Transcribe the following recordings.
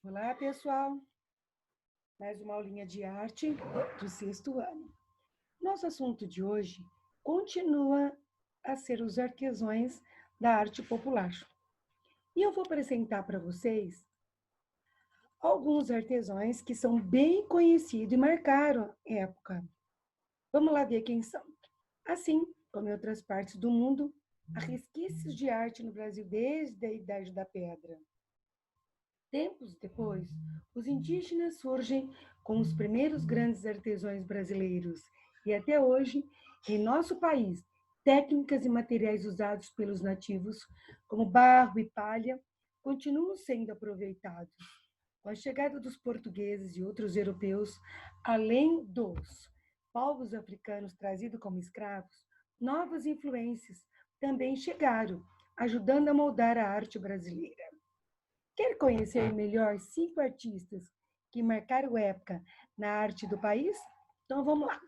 Olá, pessoal! Mais uma aulinha de arte do sexto ano. Nosso assunto de hoje continua a ser os artesãos da arte popular. E eu vou apresentar para vocês alguns artesãos que são bem conhecidos e marcaram época. Vamos lá ver quem são. Assim como em outras partes do mundo, há resquícios de arte no Brasil desde a Idade da Pedra. Tempos depois, os indígenas surgem como os primeiros grandes artesãos brasileiros e até hoje, em nosso país, técnicas e materiais usados pelos nativos, como barro e palha, continuam sendo aproveitados. Com a chegada dos portugueses e outros europeus, além dos povos africanos trazidos como escravos, novas influências também chegaram, ajudando a moldar a arte brasileira. Quer conhecer melhor 5 artistas que marcaram época na arte do país? Então vamos lá.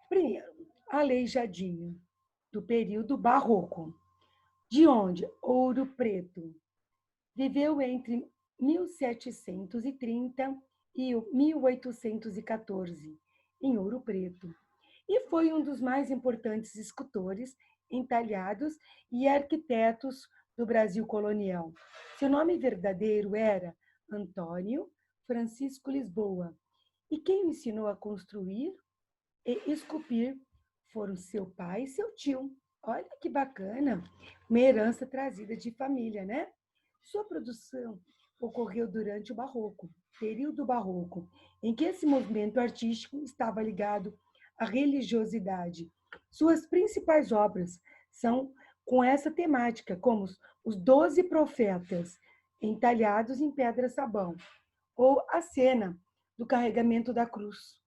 Primeiro, Aleijadinho, do período barroco, de onde Ouro Preto viveu entre 1730 e 1814, em Ouro Preto, e foi um dos mais importantes escultores, entalhados e arquitetos do Brasil colonial. Seu nome verdadeiro era Antônio Francisco Lisboa, e quem o ensinou a construir e esculpir foram seu pai e seu tio. Olha que bacana, uma herança trazida de família, né? Sua produção ocorreu durante o Barroco, período barroco, em que esse movimento artístico estava ligado à religiosidade. Suas principais obras são com essa temática, como os 12 Profetas, entalhados em pedra-sabão, ou a cena do carregamento da cruz,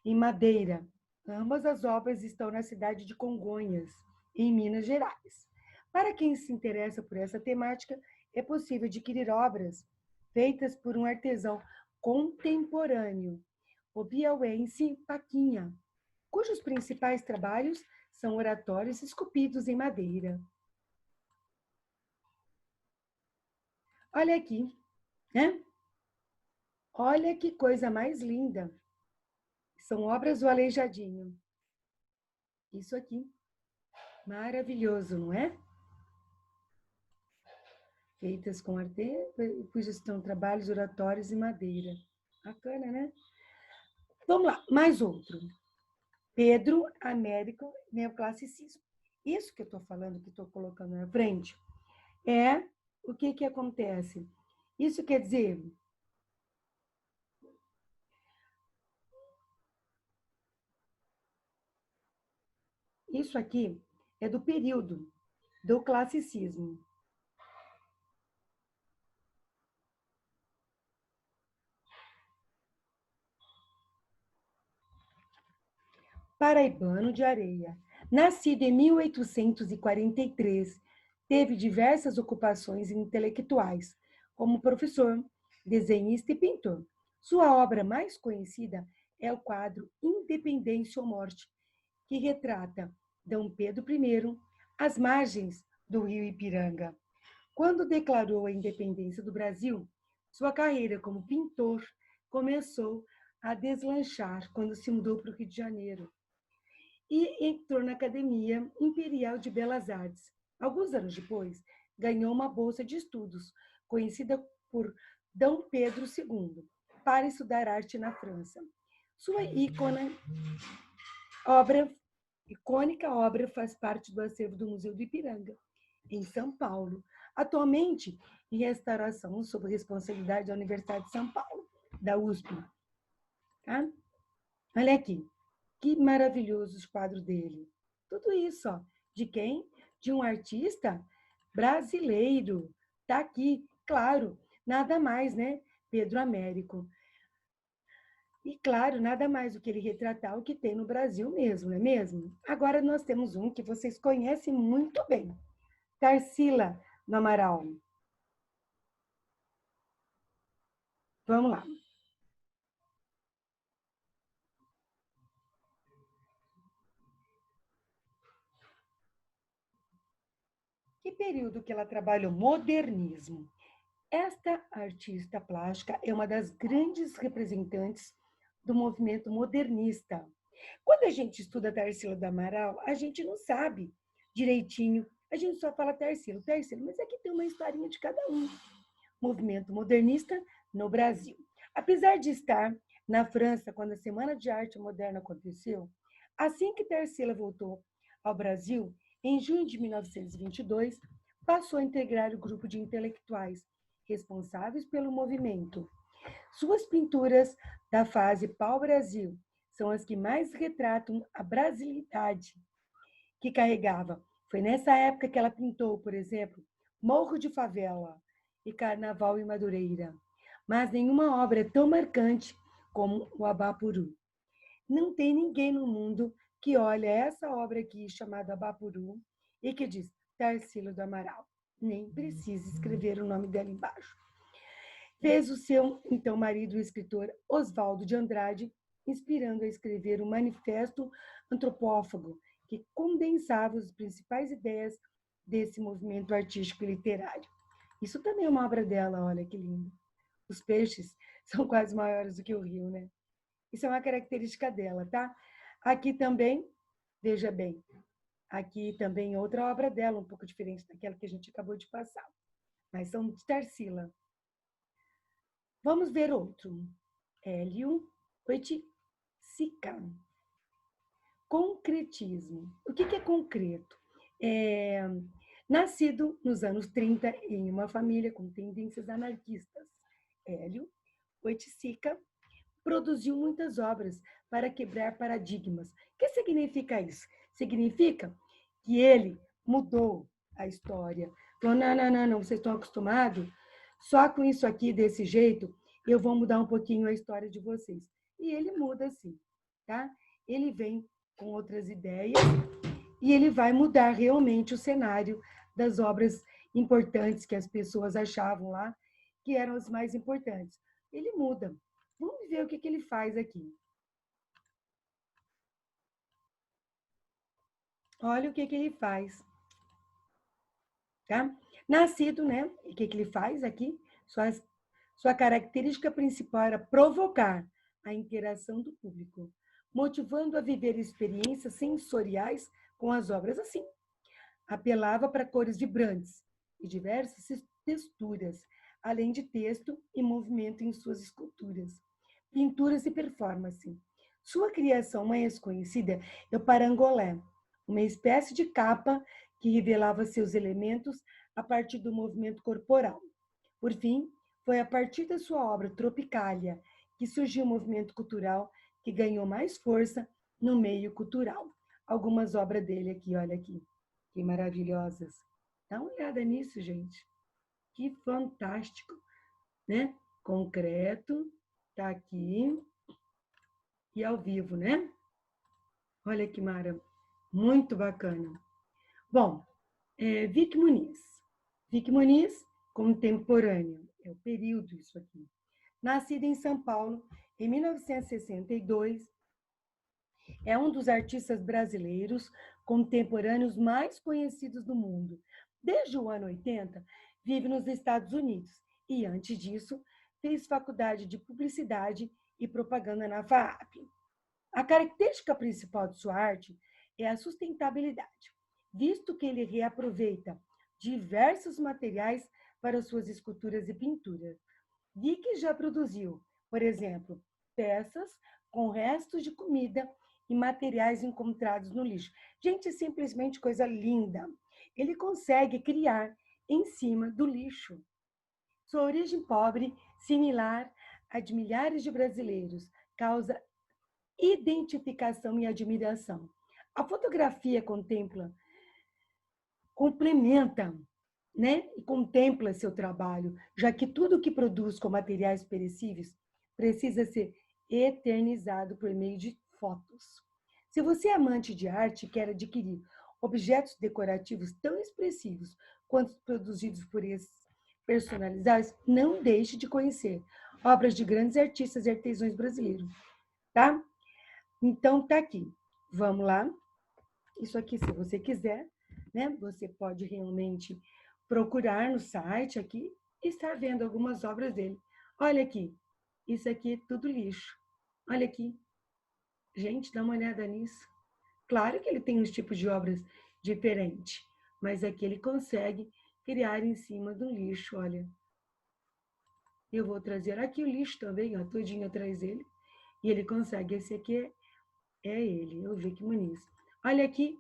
em madeira. Ambas as obras estão na cidade de Congonhas, em Minas Gerais. Para quem se interessa por essa temática, é possível adquirir obras feitas por um artesão contemporâneo, o piauiense Paquinha, cujos principais trabalhos são oratórios esculpidos em madeira. Olha aqui, né? Olha que coisa mais linda. São obras do Aleijadinho. Isso aqui. Maravilhoso, não é? Feitas com arte, cujos estão trabalhos oratórios e madeira. Bacana, né? Vamos lá, mais outro. Pedro Américo Neoclassicismo. Isso que eu estou falando, que estou colocando na frente, é o que acontece. Isso quer dizer, isso aqui é do período do classicismo. Paraibano de Areia. Nascido em 1843, teve diversas ocupações intelectuais, como professor, desenhista e pintor. Sua obra mais conhecida é o quadro Independência ou Morte, que retrata Dom Pedro I às margens do rio Ipiranga. Quando declarou a independência do Brasil, sua carreira como pintor começou a deslanchar quando se mudou para o Rio de Janeiro e entrou na Academia Imperial de Belas Artes. Alguns anos depois, ganhou uma bolsa de estudos, conhecida por Dom Pedro II, para estudar arte na França. Sua icônica obra faz parte do acervo do Museu do Ipiranga, em São Paulo, atualmente em restauração sob responsabilidade da Universidade de São Paulo, da USP. Tá? Olha aqui. Que maravilhoso o quadro dele. Tudo isso, ó. De quem? De um artista brasileiro. Tá aqui, claro, nada mais, né? Pedro Américo. E, claro, nada mais do que ele retratar o que tem no Brasil mesmo, não é mesmo? Agora nós temos um que vocês conhecem muito bem. Tarsila no Amaral. Vamos lá. Que período que ela trabalhou? Modernismo. Esta artista plástica é uma das grandes representantes do movimento modernista. Quando a gente estuda Tarsila do Amaral, a gente não sabe direitinho, a gente só fala Tarsila, Tarsila, mas aqui tem uma historinha de cada um. Movimento modernista no Brasil. Apesar de estar na França quando a Semana de Arte Moderna aconteceu, assim que Tarsila voltou ao Brasil, em junho de 1922, passou a integrar o grupo de intelectuais responsáveis pelo movimento. Suas pinturas da fase pau-brasil são as que mais retratam a brasilidade que carregava. Foi nessa época que ela pintou, por exemplo, Morro de Favela e Carnaval em Madureira. Mas nenhuma obra é tão marcante como o Abapuru. Não tem ninguém no mundo que olha essa obra aqui chamada Abapuru e que diz Tarsila do Amaral. Nem precisa escrever o nome dela embaixo. Fez o seu, então, marido, o escritor Oswaldo de Andrade, inspirando a escrever um manifesto antropófago que condensava as principais ideias desse movimento artístico e literário. Isso também é uma obra dela, olha que lindo. Os peixes são quase maiores do que o rio, né? Isso é uma característica dela, tá? Aqui também, veja bem, aqui também outra obra dela, um pouco diferente daquela que a gente acabou de passar, mas são de Tarsila. Vamos ver outro. Hélio Oiticica. Concretismo. O que é concreto? Nascido nos anos 30 em uma família com tendências anarquistas, Hélio Oiticica produziu muitas obras para quebrar paradigmas. O que significa isso? Significa que ele mudou a história. Falou, não, vocês estão acostumados? Só com isso aqui, desse jeito, eu vou mudar um pouquinho a história de vocês. E ele muda assim, tá? Ele vem com outras ideias e ele vai mudar realmente o cenário das obras importantes que as pessoas achavam lá que eram as mais importantes. Ele muda. Vamos ver o que ele faz aqui. Olha o que ele faz. Tá? Nascido, né? O que ele faz aqui? Sua característica principal era provocar a interação do público, motivando a viver experiências sensoriais com as obras assim. Apelava para cores vibrantes e diversas texturas, além de texto e movimento em suas esculturas, pinturas e performance. Sua criação mais conhecida é o parangolé, uma espécie de capa que revelava seus elementos a partir do movimento corporal. Por fim, foi a partir da sua obra Tropicália que surgiu o movimento cultural que ganhou mais força no meio cultural. Algumas obras dele aqui, olha aqui, que maravilhosas. Dá uma olhada nisso, gente. Que fantástico, né? Concreto, tá aqui e ao vivo, né? Olha que maravilha, muito bacana. Bom, Vic Muniz. Vic Muniz, contemporâneo, é o período isso aqui. Nascido em São Paulo em 1962, é um dos artistas brasileiros contemporâneos mais conhecidos do mundo. Desde o ano 80, vive nos Estados Unidos e, antes disso, fez faculdade de publicidade e propaganda na FAAP. A característica principal de sua arte é a sustentabilidade, visto que ele reaproveita diversos materiais para suas esculturas e pinturas. Vick já produziu, por exemplo, peças com restos de comida e materiais encontrados no lixo. Gente, simplesmente coisa linda. Ele consegue criar em cima do lixo. Sua origem pobre, similar à de milhares de brasileiros, causa identificação e admiração. A fotografia complementa, né? E contempla seu trabalho, já que tudo que produz com materiais perecíveis precisa ser eternizado por meio de fotos. Se você é amante de arte e quer adquirir objetos decorativos tão expressivos quanto produzidos por esses personalizados, não deixe de conhecer obras de grandes artistas e artesãos brasileiros, tá? Então, tá aqui. Vamos lá. Isso aqui, se você quiser, né? Você pode realmente procurar no site aqui, estar vendo algumas obras dele. Olha aqui, isso aqui é tudo lixo. Olha aqui. Gente, dá uma olhada nisso. Claro que ele tem uns tipos de obras diferentes, mas aqui ele consegue criar em cima do lixo, olha. Eu vou trazer aqui o lixo também, ó, todinho atrás dele. E ele consegue, esse aqui é ele, eu vi que Muniz. Olha aqui,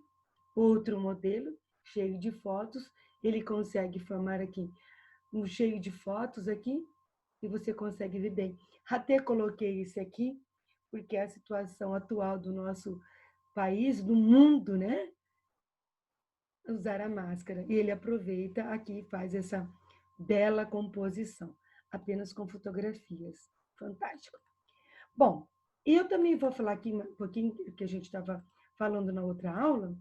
outro modelo, cheio de fotos. Ele consegue formar aqui um cheio de fotos aqui, e você consegue ver bem. Até coloquei esse aqui, porque é a situação atual do nosso país, do mundo, né? Usar a máscara. E ele aproveita aqui e faz essa bela composição, apenas com fotografias. Fantástico. Bom, eu também vou falar aqui um pouquinho, que a gente estava falando na outra aula,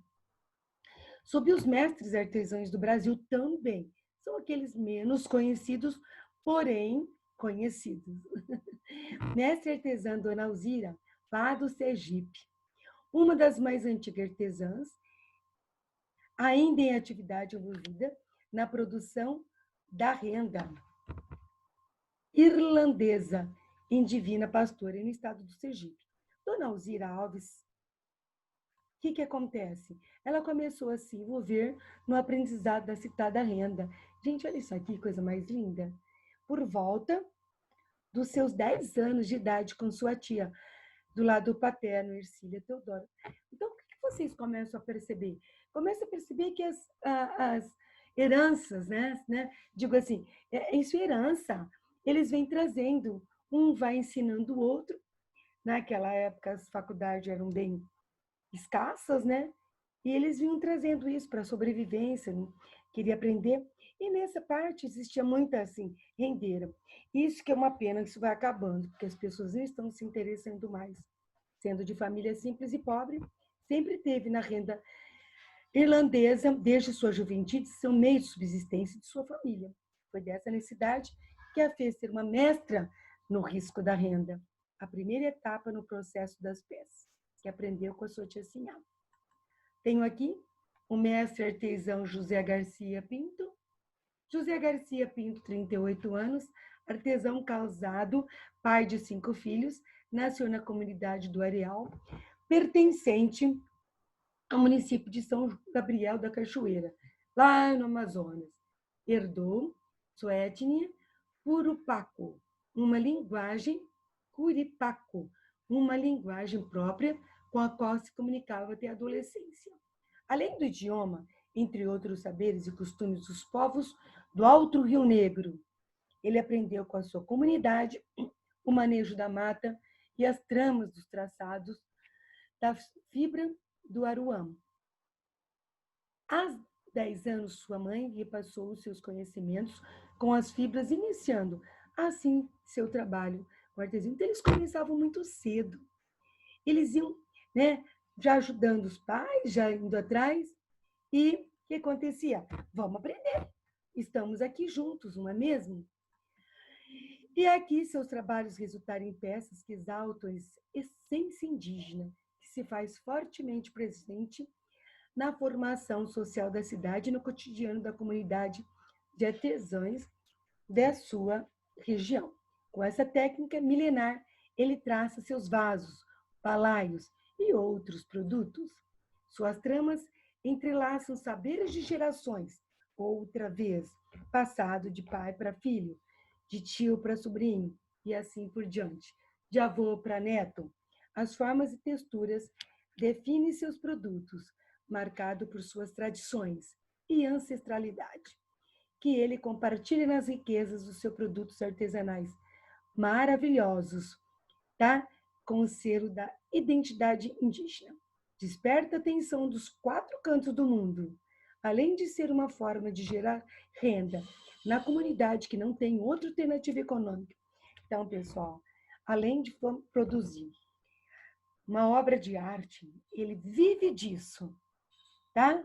sobre os mestres artesãos do Brasil também. São aqueles menos conhecidos, porém conhecidos. Mestre artesã Dona Alzira, lá do Sergipe, uma das mais antigas artesãs, ainda em atividade envolvida na produção da renda irlandesa em Divina Pastora, no estado do Sergipe. Dona Alzira Alves, o que acontece? Ela começou a se envolver no aprendizado da citada renda. Gente, olha isso aqui, coisa mais linda. Por volta dos seus 10 anos de idade com sua tia, do lado paterno, Ercília Teodoro. Então, o que vocês começam a perceber? Começam a perceber que as heranças, né? Digo assim, isso é herança. Eles vêm trazendo, um vai ensinando o outro. Naquela época, as faculdades eram bem escassas, né? E eles vinham trazendo isso para a sobrevivência, né? Queria aprender. E nessa parte existia muita, assim, rendeira. Isso que é uma pena, isso vai acabando, porque as pessoas não estão se interessando mais. Sendo de família simples e pobre, sempre teve na renda irlandesa, desde sua juventude, seu meio de subsistência de sua família. Foi dessa necessidade que a fez ser uma mestra no risco da renda. A primeira etapa no processo das peças, que aprendeu com a sua tia Sinhá. Tenho aqui o mestre artesão José Garcia Pinto. José Garcia Pinto, 38 anos, artesão casado, pai de 5 filhos, nasceu na comunidade do Areal, pertencente ao município de São Gabriel da Cachoeira, lá no Amazonas. Herdou sua etnia Curupaco, uma linguagem Curipaco, uma linguagem própria com a qual se comunicava até a adolescência. Além do idioma, entre outros saberes e costumes dos povos do Alto Rio Negro, ele aprendeu com a sua comunidade o manejo da mata e as tramas dos traçados da fibra do aruam. Aos 10 anos, sua mãe repassou os seus conhecimentos com as fibras, iniciando assim seu trabalho com artesania. Então, eles começavam muito cedo. Eles iam, né, já ajudando os pais, já indo atrás. E o que acontecia? Vamos aprender. Estamos aqui juntos, não é mesmo? E aqui seus trabalhos resultaram em peças que exaltam a essência indígena, que se faz fortemente presente na formação social da cidade e no cotidiano da comunidade de artesãos da sua região. Com essa técnica milenar, ele traça seus vasos, balaios e outros produtos. Suas tramas entrelaçam saberes de gerações, outra vez, passado de pai para filho, de tio para sobrinho e assim por diante, de avô para neto. As formas e texturas definem seus produtos, marcado por suas tradições e ancestralidade, que ele compartilha nas riquezas dos seus produtos artesanais maravilhosos, tá? Com o selo da identidade indígena. Desperta a atenção dos 4 cantos do mundo, além de ser uma forma de gerar renda na comunidade que não tem outra alternativa econômica. Então, pessoal, além de produzir uma obra de arte, ele vive disso, tá?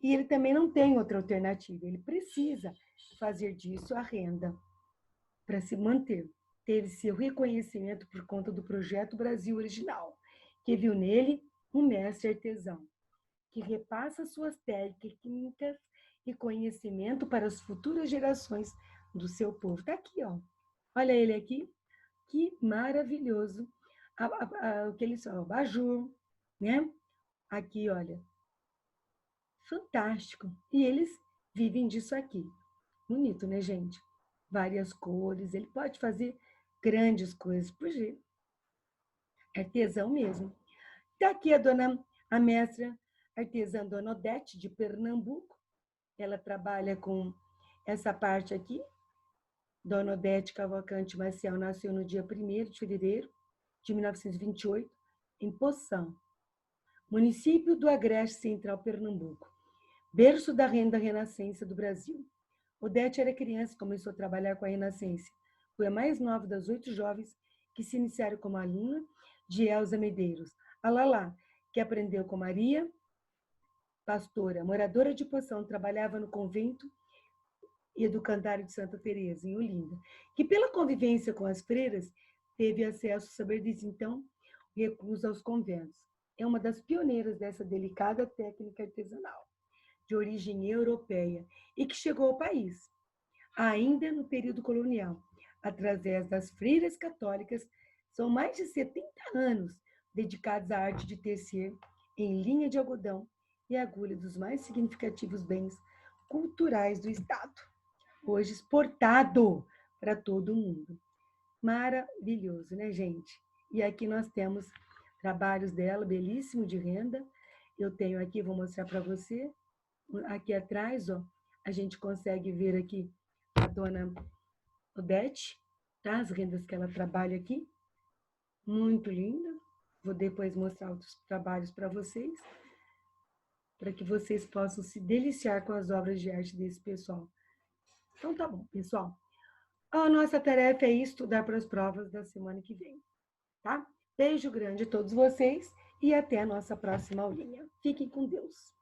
E ele também não tem outra alternativa, ele precisa fazer disso a renda para se manter. Teve seu reconhecimento por conta do projeto Brasil Original, que viu nele um mestre artesão, que repassa suas técnicas e conhecimento para as futuras gerações do seu povo. Está aqui, ó. Olha ele aqui, que maravilhoso. O que eles falam, abajur, né? Aqui, olha, fantástico. E eles vivem disso aqui. Bonito, né, gente? Várias cores. Ele pode fazer grandes coisas, porque é artesão mesmo. Está aqui a mestra artesã Dona Odete, de Pernambuco. Ela trabalha com essa parte aqui. Dona Odete Cavalcante Maciel nasceu no dia 1º de fevereiro de 1928, em Poção, município do Agreste Central, Pernambuco, berço da renda renascença do Brasil. Odete era criança e começou a trabalhar com a Renascença. Foi a mais nova das 8 jovens que se iniciaram como aluna de Elza Medeiros, a Lalá, que aprendeu com Maria, pastora, moradora de Poção, trabalhava no convento e educandário de Santa Teresa, em Olinda, que pela convivência com as freiras, teve acesso, saber desde então, recluso aos conventos. É uma das pioneiras dessa delicada técnica artesanal, de origem europeia, e que chegou ao país, ainda no período colonial, através das freiras católicas. São mais de 70 anos dedicados à arte de tecer em linha de algodão e agulha dos mais significativos bens culturais do Estado, hoje exportado para todo o mundo. Maravilhoso, né, gente? E aqui nós temos trabalhos dela, belíssimo de renda. Eu tenho aqui, vou mostrar para você. Aqui atrás, ó, a gente consegue ver aqui a Dona Odete, tá? As rendas que ela trabalha aqui. Muito linda. Vou depois mostrar outros trabalhos para vocês, para que vocês possam se deliciar com as obras de arte desse pessoal. Então tá bom, pessoal. A nossa tarefa é estudar para as provas da semana que vem, tá? Beijo grande a todos vocês e até a nossa próxima aulinha. Fiquem com Deus.